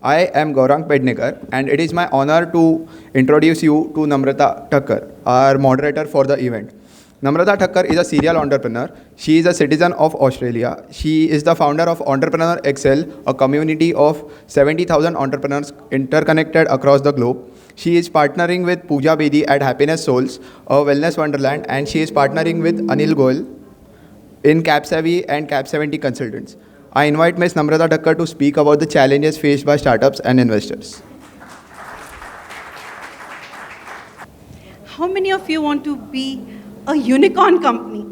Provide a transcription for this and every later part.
I am Gaurang Pednekar, and it is my honor to introduce you to Namrata Thakker, our moderator for the event. Namrata Thakker is a serial entrepreneur. She is a citizen of Australia. She is the founder of Entrepreneur Excel, a community of 70,000 entrepreneurs interconnected across the globe. She is partnering with Pooja Bedi at Happiness Souls, a wellness wonderland, and she is partnering with Anil Goyal in Capsavvy and Cap70 consultants. I invite Ms. Namrata Thakker to speak about the challenges faced by startups and investors. How many of you want to be a unicorn company?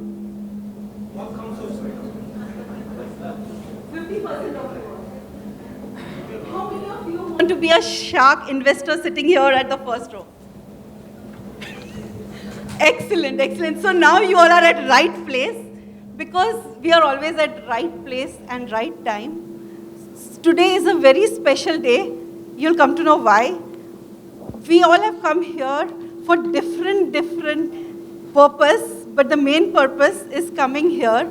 50% of you. How many of you want to be a shark investor sitting here at the first row? Excellent, excellent. So now you all are at right place, because we are always at right place and right time. Today is a very special day. You'll come to know why. We all have come here for different purpose, but the main purpose is coming here.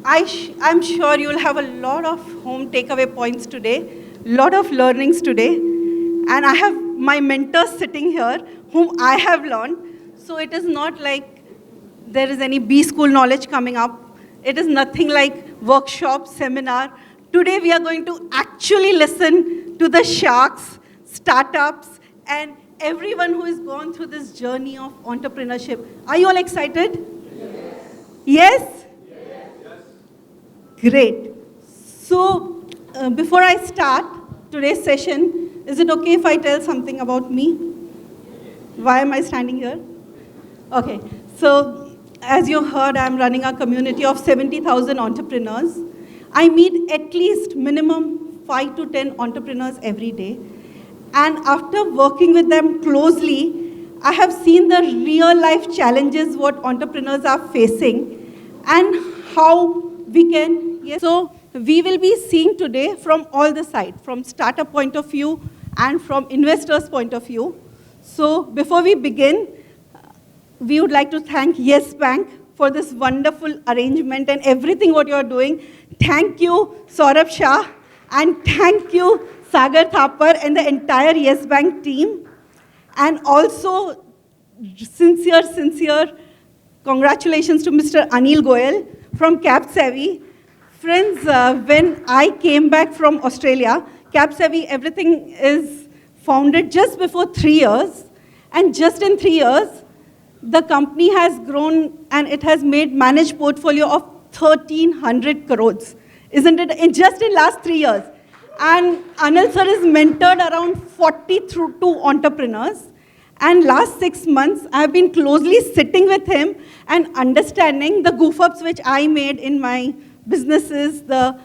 I'm sure you'll have a lot of home takeaway points today, lot of learnings today, and I have my mentors sitting here whom I have learned. So it is not like there is any B school knowledge coming up. It is nothing like workshop, seminar. Today we are going to actually listen to the sharks, startups, and everyone who has gone through this journey of entrepreneurship. Are you all excited? Yes? Yes? Great. So before I start today's session, is it okay if I tell something about me? Why am I standing here? Okay. So as you heard, I'm running a community of 70,000 entrepreneurs. I meet at least minimum 5 to 10 entrepreneurs every day. And after working with them closely, I have seen the real life challenges what entrepreneurs are facing and how we can. Yes. So we will be seeing today from all the sides, from startup point of view and from investors' point of view. So before we begin, we would like to thank Yes Bank for this wonderful arrangement and everything what you are doing. Thank you, Saurabh Shah, and thank you, Sagar Thapar, and the entire Yes Bank team. And also, sincere congratulations to Mr. Anil Goyal from Capsavvy. Friends, when I came back from Australia, Capsavvy, everything is founded just before 3 years. And just in 3 years, the company has grown and it has made managed portfolio of 1,300 crores. Isn't it? Just in last 3 years. And Anil sir is mentored around 42 entrepreneurs. And last 6 months, I have been closely sitting with him and understanding the goof-ups which I made in my businesses, the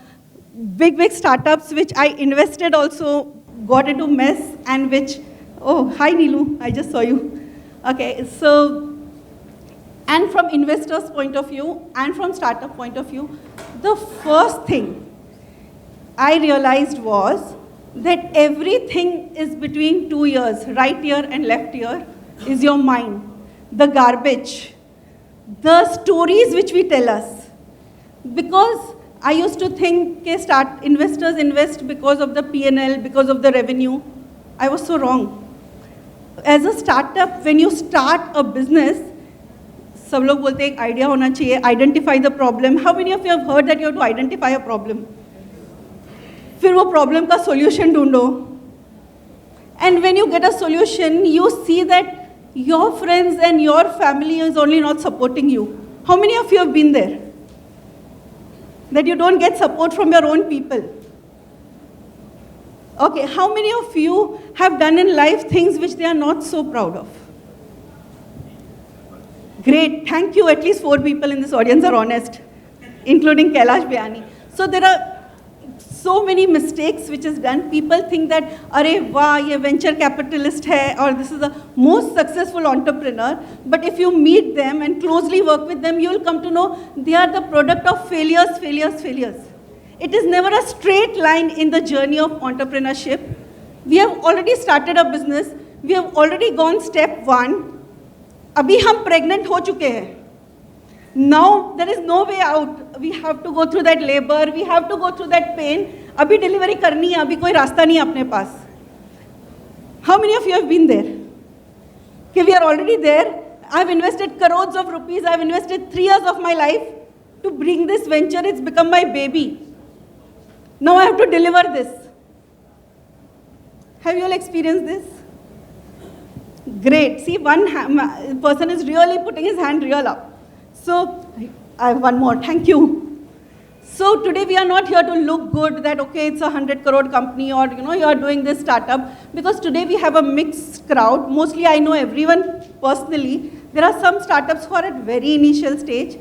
big startups which I invested also got into mess and which, oh, hi Neelu, I just saw you. Okay, so, and from investors' point of view and from startup point of view, the first thing I realized was that everything is between 2 ears, right ear and left ear, is your mind. The garbage, the stories which we tell us. Because I used to think investors invest because of the P&L, because of the revenue. I was so wrong. As a startup, when you start a business, सब लोग बोलते हैं एक idea होना चाहिए, identify the problem. How many of you have heard that you have to identify a problem? फिर वो problem का solution ढूंढो. And when you get a solution, you see that your friends and your family is only not supporting you. How many of you have been there? That you don't get support from your own people. Okay, how many of you have done in life things which they are not so proud of? Great, thank you. At least 4 people in this audience are honest, including Kailash Bayani. So there are so many mistakes which is done. People think that, arey wow, ye venture capitalist hai, or this is the most successful entrepreneur. But if you meet them and closely work with them, you will come to know they are the product of failures. It is never a straight line in the journey of entrepreneurship. We have already started a business. We have already gone step 1. Abhi hum pregnant ho chuke hain. Now there is no way out. We have to go through that labor. We have to go through that pain. अभी delivery करनी है, अभी कोई रास्ता नहीं है अपने पास. How many of you have been there? Okay, we are already there. I've invested crores of rupees. I've invested 3 years of my life to bring this venture. It's become my baby. Now I have to deliver this. Have you all experienced this? Great. See, one person is really putting his hand real up. So, I have one more. Thank you. So today we are not here to look good that, okay, it's a 100 crore company or, you are doing this startup. Because today we have a mixed crowd. Mostly I know everyone personally. There are some startups who are at very initial stage.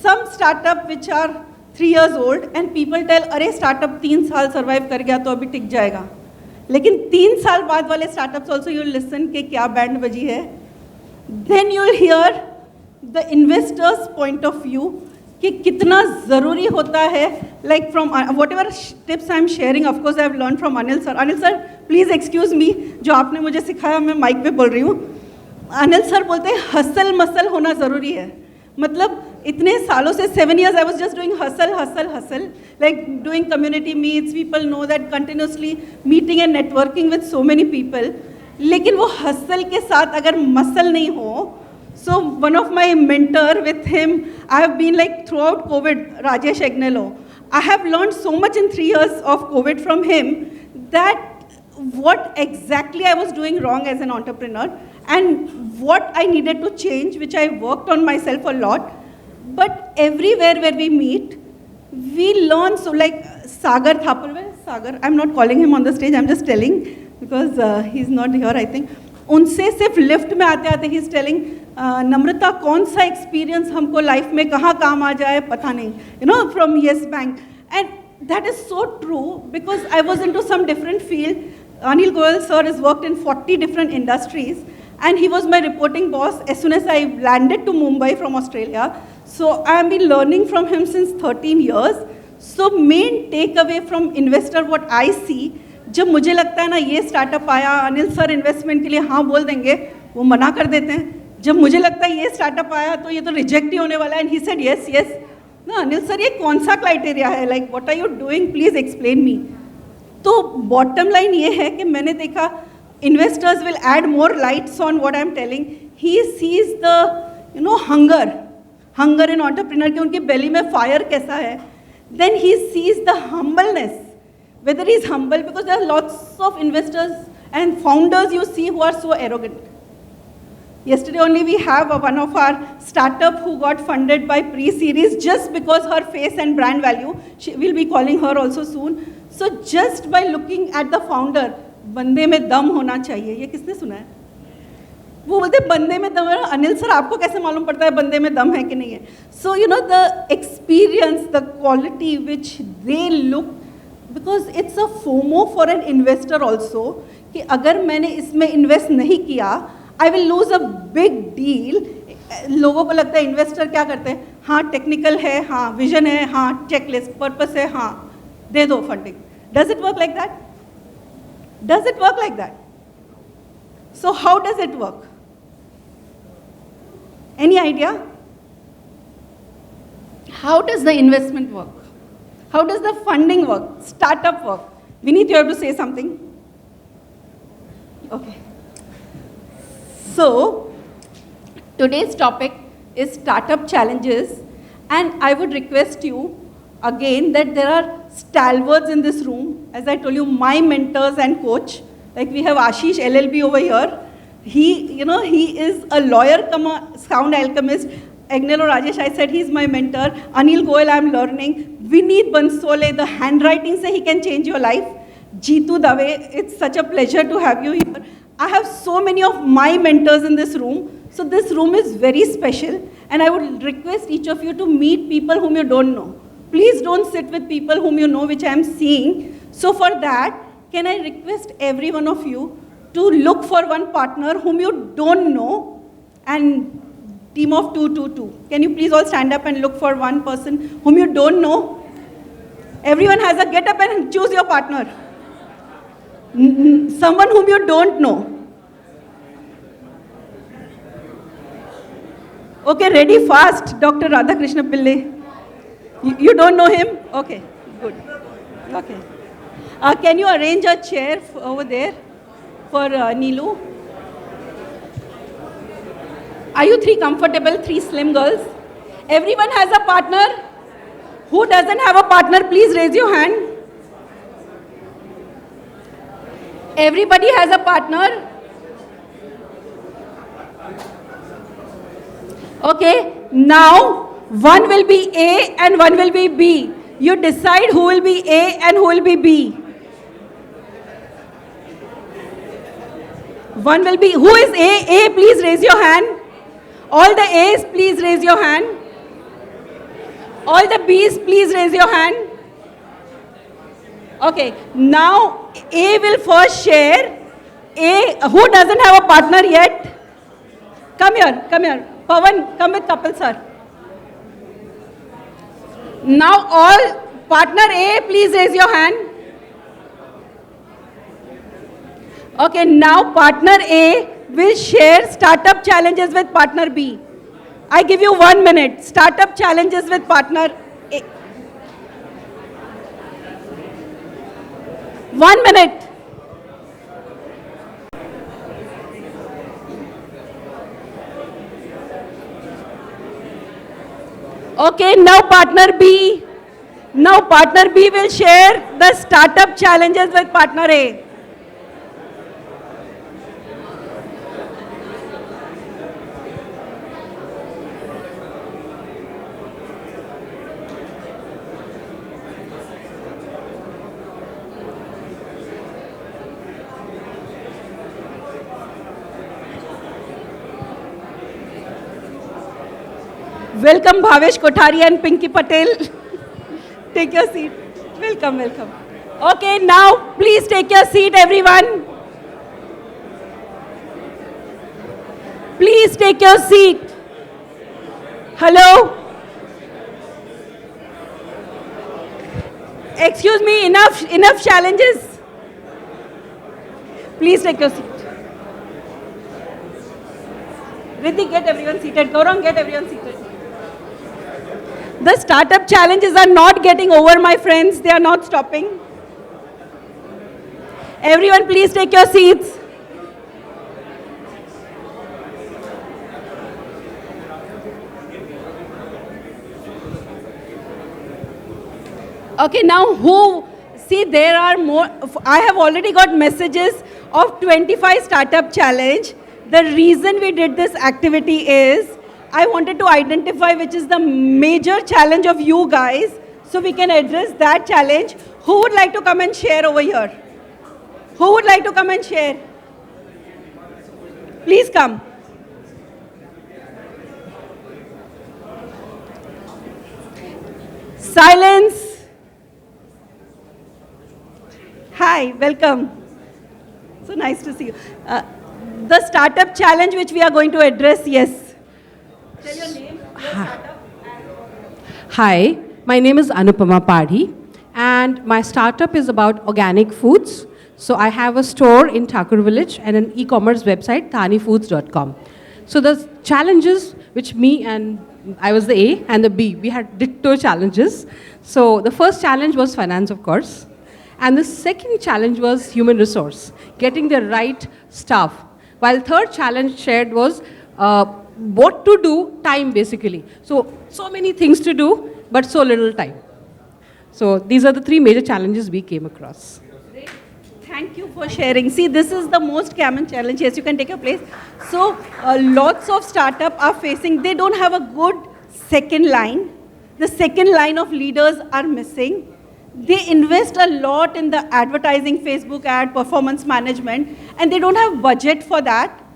Some startup which are 3 years old and people tell, अरे startup 3 साल survive कर गया तो अभी टिक जाएगा. लेकिन 3 साल बाद वाले startups also you listen के क्या बैंड बजी है. Then you will hear the investor's point of view कि कितना ज़रूरी होता है, like from whatever tips I am sharing, of course I have learned from Anil sir. Anil sir, please excuse me, जो आपने मुझे सिखाया मैं माइक पे बोल रही हूँ. अनिल सर बोलते हैं हसल मसल होना ज़रूरी है. मतलब इतने सालों से 7 years I was just doing hustle, like doing community meets, people know that continuously meeting and networking with so many people. लेकिन वो hustle के साथ अगर muscle नहीं हो, so one of my mentor with him, I have been like throughout COVID, Rajesh Agnello. I have learned so much in 3 years of COVID from him that what exactly I was doing wrong as an entrepreneur and what I needed to change, which I worked on myself a lot. But everywhere where we meet, we learn. So like Sagar Thapar, where is Sagar? I'm not calling him on the stage, I'm just telling because he's not here, I think. उनसे सिर्फ lift में आते आते he is telling नम्रता कौन सा experience हमको life में कहाँ काम आ जाए पता नहीं, from Yes Bank. And that is so true because I was into some different field. Anil Goyal sir has worked in 40 different industries and he was my reporting boss as soon as I landed to Mumbai from Australia. So I have been learning from him since 13 years. So main takeaway from investor what I see, जब मुझे लगता है ना ये startup आया, Anil sir investment के लिए हाँ बोल देंगे, वो मना कर देते हैं. जब मुझे लगता है ये स्टार्टअप आया तो ये तो रिजेक्ट ही होने वाला है, एंड ही सेड यस ना अनिल सर ये कौन सा क्राइटेरिया है, like what are you doing, please explain me. तो बॉटम लाइन ये है कि मैंने देखा investors will add more lights on what I am telling. He sees the hunger in entrepreneur कि उनके बेली में फायर कैसा है. Then he sees the humbleness, whether he is humble, because there are lots of investors and founders you see who are so arrogant. Yesterday only we have one of our startup who got funded by pre-series just because her face and brand value. We'll be calling her also soon. So just by looking at the founder, बंदे में दम होना चाहिए. ये किसने सुना है? वो बोलते बंदे में दम है. अनिल सर आपको कैसे मालूम पड़ता है बंदे में दम है कि नहीं है? So the experience, the quality which they look, because it's a FOMO for an investor also कि अगर मैंने इसमें इन्वेस्ट नहीं किया I will lose a big deal. लोगों को लगता है इन्वेस्टर क्या करते हैं, हाँ टेक्निकल है, हाँ विजन है, हाँ चेकलिस्ट पर्पस है, हाँ दे दो funding. Does it work like that? Does it work like that? So how does it work? Any idea? How does the investment work? How does the funding work? Startup work? Vineet, you have to say something. Okay. So, today's topic is startup challenges, and I would request you again that there are stalwarts in this room. As I told you, my mentors and coach. Like we have Ashish LLB over here. He is a lawyer come a sound alchemist. Agnello Rajesh, I said he's my mentor. Anil Goyal, I'm learning. Vineet Bansole, the handwriting say he can change your life. Jeetu Dave, it's such a pleasure to have you here. I have so many of my mentors in this room. So this room is very special. And I would request each of you to meet people whom you don't know. Please don't sit with people whom you know, which I am seeing. So for that, can I request every one of you to look for one partner whom you don't know and team of 2. Can you please all stand up and look for one person whom you don't know? Everyone has a get up and choose your partner. Someone whom you don't know. Okay, ready, fast, Dr. Radhakrishna Pillai. You don't know him? Okay, good. Okay. Can you arrange a chair over there for Neelu? Are you three comfortable, three slim girls? Everyone has a partner? Who doesn't have a partner, please raise your hand. Everybody has a partner? Okay, now one will be A and one will be B. You decide who will be A and who will be B. One will be, who is A? A, please raise your hand. All the A's, please raise your hand. All the B's, please raise your hand. Okay, now A will first share. A, who doesn't have a partner yet? Come here, come here. Pawan, come with couple, sir. Now all, partner A, please raise your hand. Okay, now partner A will share startup challenges with partner B. I give you 1 minute. Startup challenges with partner A. 1 minute. Okay, now partner B. Now partner B will share the startup challenges with partner A. Welcome Bhavesh Kothari and Pinky Patel. Take your seat. Welcome, welcome. Okay, now please take your seat, everyone. Please take your seat. Hello? Excuse me, enough challenges. Please take your seat. Riddhi, get everyone seated. Gaurang, get everyone seated. The startup challenges are not getting over, my friends. They are not stopping. Everyone, please take your seats. Okay, now who, see there are more, I have already got messages of 25 startup challenge. The reason we did this activity is, I wanted to identify which is the major challenge of you guys, so we can address that challenge. Who would like to come and share over here? Who would like to come and share? Please come. Silence. Hi, welcome. So nice to see you. The startup challenge which we are going to address, yes. Tell your name, your startup. Hi, my name is Anupama Padhi, and my startup is about organic foods. So I have a store in Thakur Village and an e-commerce website, thanifoods.com. So the challenges which me and I was the A and the B, we had ditto challenges. So the first challenge was finance, of course. And the second challenge was human resource, getting the right staff. While third challenge shared was what to do, time basically. So many things to do, but so little time. So these are the three major challenges we came across. Great. Thank you for sharing. See, this is the most common challenge. Yes, you can take your place. So lots of startups are facing, they don't have a good second line. The second line of leaders are missing. They invest a lot in the advertising, Facebook ad, performance management, and they don't have budget for that.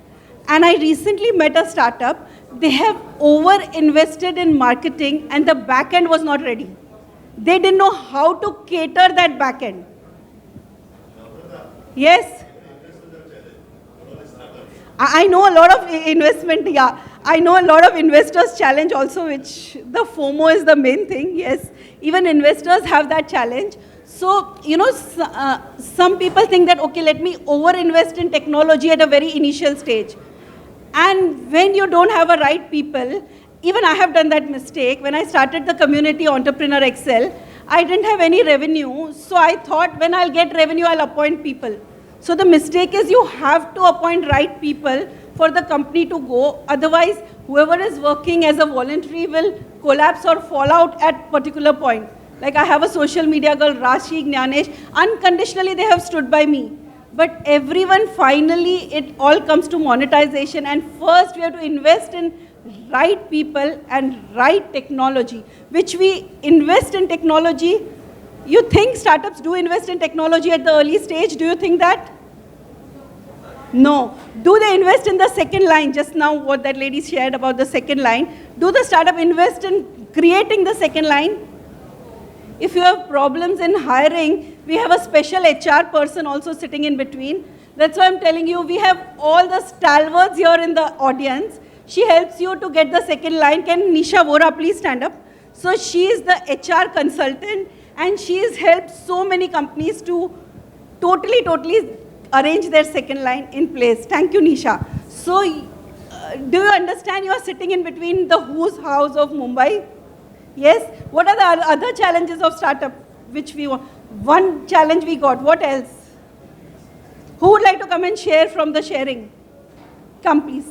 And I recently met a startup. They have over-invested in marketing and the back end was not ready. They didn't know how to cater that back end. Yes? I know a lot of investment, yeah. I know a lot of investors challenge also, which the FOMO is the main thing, yes. Even investors have that challenge. So, you know, some people think that, okay, let me over-invest in technology at a very initial stage. And when you don't have a right people, even I have done that mistake. When I started the community Entrepreneur Excel, I didn't have any revenue, so I thought when I'll get revenue, I'll appoint people. So the mistake is you have to appoint right people for the company to go. Otherwise, whoever is working as a voluntary will collapse or fall out at particular point. Like I have a social media girl, Rashi, Gnanesh, unconditionally they have stood by me. But everyone finally, it all comes to monetization, and first we have to invest in right people and right technology, which we invest in technology. You think startups do invest in technology at the early stage? Do you think that? No. Do they invest in the second line? Just now what that lady shared about the second line. Do the startup invest in creating the second line? If you have problems in hiring, we have a special HR person also sitting in between. That's why I'm telling you, we have all the stalwarts here in the audience. She helps you to get the second line. Can Nisha Vora please stand up? So she is the HR consultant, and she has helped so many companies to totally arrange their second line in place. Thank you, Nisha. So do you understand you are sitting in between the who's house of Mumbai? Yes? What are the other challenges of startup which we want? One challenge we got. What else? Who would like to come and share from the sharing? Come, please.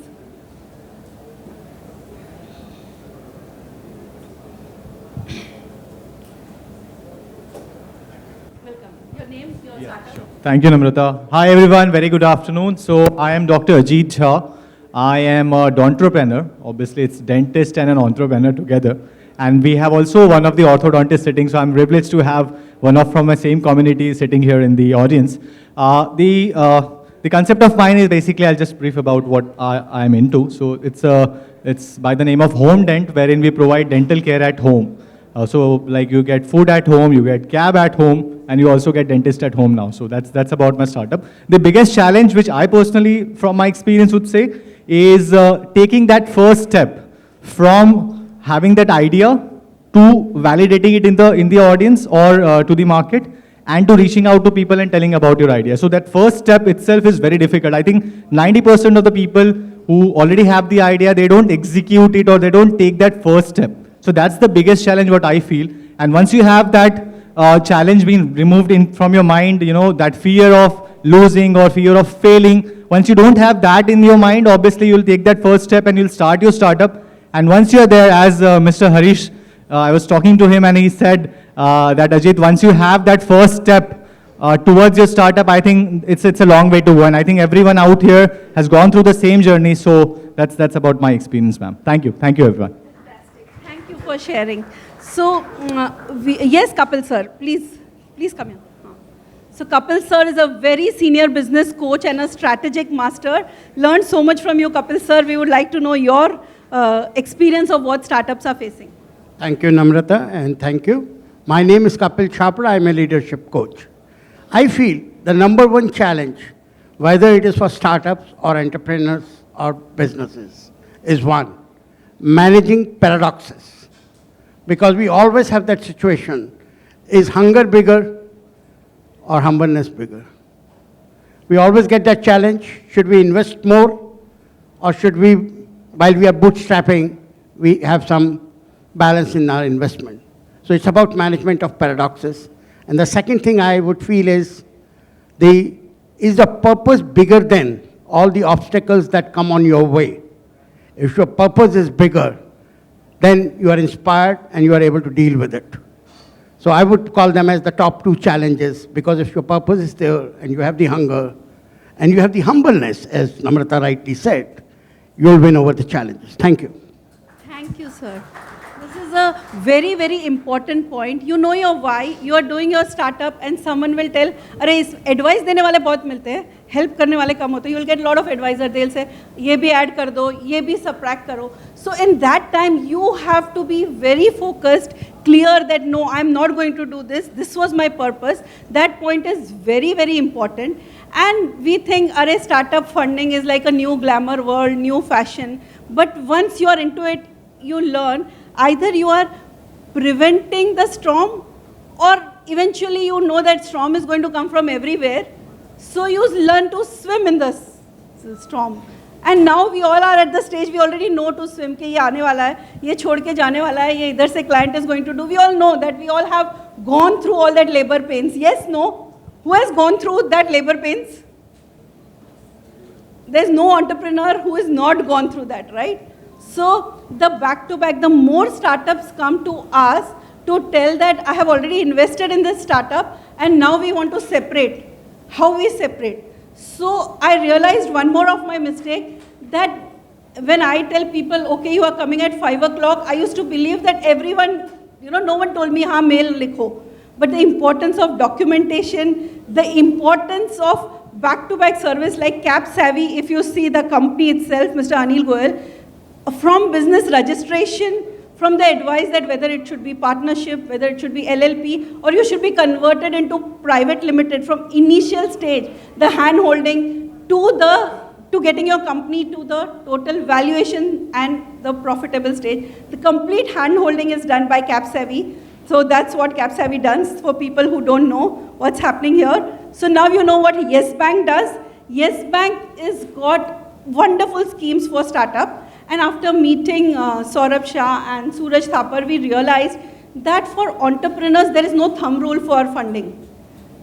Welcome. Your name, your startup. Sure. Thank you, Namrata. Hi, everyone. Very good afternoon. So, I am Dr. Ajit Jha. I am a dentrepreneur. Obviously, it's dentist and an entrepreneur together. And we have also one of the orthodontists sitting, so I'm privileged to have one of from my same community sitting here in the audience. The concept of mine is basically, I'll just brief about what I'm into. So it's by the name of Home Dent, wherein we provide dental care at home. So like you get food at home, you get cab at home, and you also get dentist at home now. So that's about my startup. The biggest challenge, which I personally, from my experience would say, is taking that first step from having that idea to validating it in the audience or to the market, and to reaching out to people and telling about your idea. So that first step itself is very difficult. I think 90% of the people who already have the idea, they don't execute it or they don't take that first step. So that's the biggest challenge what I feel. And once you have that challenge being removed from your mind, you know, that fear of losing or fear of failing, once you don't have that in your mind, obviously you'll take that first step and you'll start your startup. And once you're there, as Mr. Harish, I was talking to him and he said that Ajit, once you have that first step towards your startup, I think it's a long way to go. And I think everyone out here has gone through the same journey. So that's about my experience, ma'am. Thank you. Thank you, everyone. Fantastic. Thank you for sharing. So, yes, Kapil sir, please come here. So Kapil sir is a very senior business coach and a strategic master. Learned so much from you, Kapil sir. We would like to know your experience of what startups are facing. Thank you, Namrata, and thank you. My name is Kapil Chopra. I'm a leadership coach. I feel the number one challenge, whether it is for startups or entrepreneurs or businesses, is one, managing paradoxes. Because we always have that situation, is hunger bigger or humbleness bigger? We always get that challenge, should we invest more or should we, while we are bootstrapping, we have some balance in our investment. So it's about management of paradoxes. And the second thing I would feel is the purpose bigger than all the obstacles that come on your way? If your purpose is bigger, then you are inspired and you are able to deal with it. So I would call them as the top two challenges, because if your purpose is there and you have the hunger and you have the humbleness, as Namrata rightly said, you'll win over the challenges. Thank you. Thank you, sir. This is a very, very important point. You know your why. You are doing your startup and someone will tell, अरे इस advice देने वाले बहुत मिलते हैं, help करने वाले कम होते हैं. You will get a lot of advisor. They'll say, ये भी add कर दो, ये भी subtract करो. So in that time, you have to be very focused, clear that no, I'm not going to do this. This was my purpose. That point is very, very important. And we think, अरे startup funding is like a new glamour world, new fashion. But once you are into it, you learn either you are preventing the storm or eventually you know that storm is going to come from everywhere. So you learn to swim in the storm. And now we all are at the stage, we already know to swim, कि ये आने वाला है, ये छोड़ के जाने वाला है, ये इधर से client is going to do. We all know that we all have gone through all that labor pains? Yes, no? Who has gone through that labor pains? There's no entrepreneur who has not gone through that, right? So the back-to-back, the more startups come to us to tell that I have already invested in this startup and now we want to separate. How we separate? So I realized one more of my mistake, that when I tell people, okay, you are coming at 5 o'clock, I used to believe that everyone, no one told me, ha, mail likho. But the importance of documentation, the importance of back-to-back service like CapSavvy, if you see the company itself, Mr. Anil Goyal, from business registration, from the advice that whether it should be partnership, whether it should be LLP, or you should be converted into private limited from initial stage, the hand-holding to getting your company to the total valuation and the profitable stage. The complete hand-holding is done by CapSavvy. So that's what CapSavvy does for people who don't know what's happening here. So now you know what Yes Bank does. Yes Bank has got wonderful schemes for startup. And after meeting Saurabh Shah and Suraj Thapar, we realized that for entrepreneurs, there is no thumb rule for funding.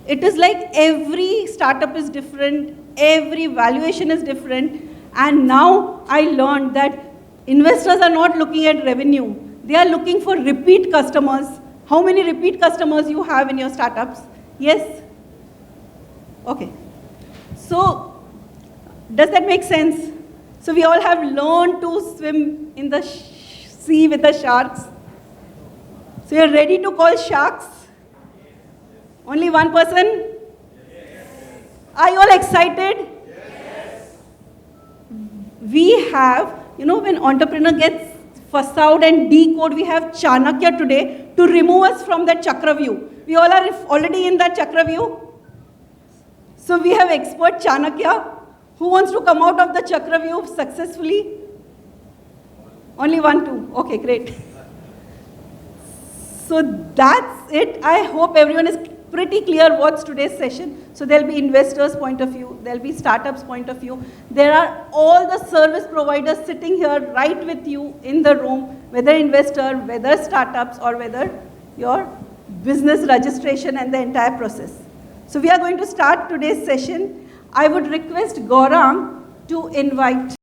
It is like every startup is different, every valuation is different. And now I learned that investors are not looking at revenue. They are looking for repeat customers. How many repeat customers you have in your startups? Yes? Okay. So, does that make sense? So we all have learned to swim in the sea with the sharks. So you're ready to call sharks? Only one person? Yes. Are you all excited? Yes. We have, when entrepreneur gets fuss out and decode, we have Chanakya today to remove us from that chakra view. We all are already in that chakra view. So we have expert Chanakya. Who wants to come out of the chakra view successfully? Only one, two. Okay, great. So that's it. I hope everyone is pretty clear what's today's session. So there'll be investors' point of view, there'll be startups' point of view. There are all the service providers sitting here right with you in the room, whether investor, whether startups, or whether your business registration and the entire process. So we are going to start today's session. I would request Gaurang to invite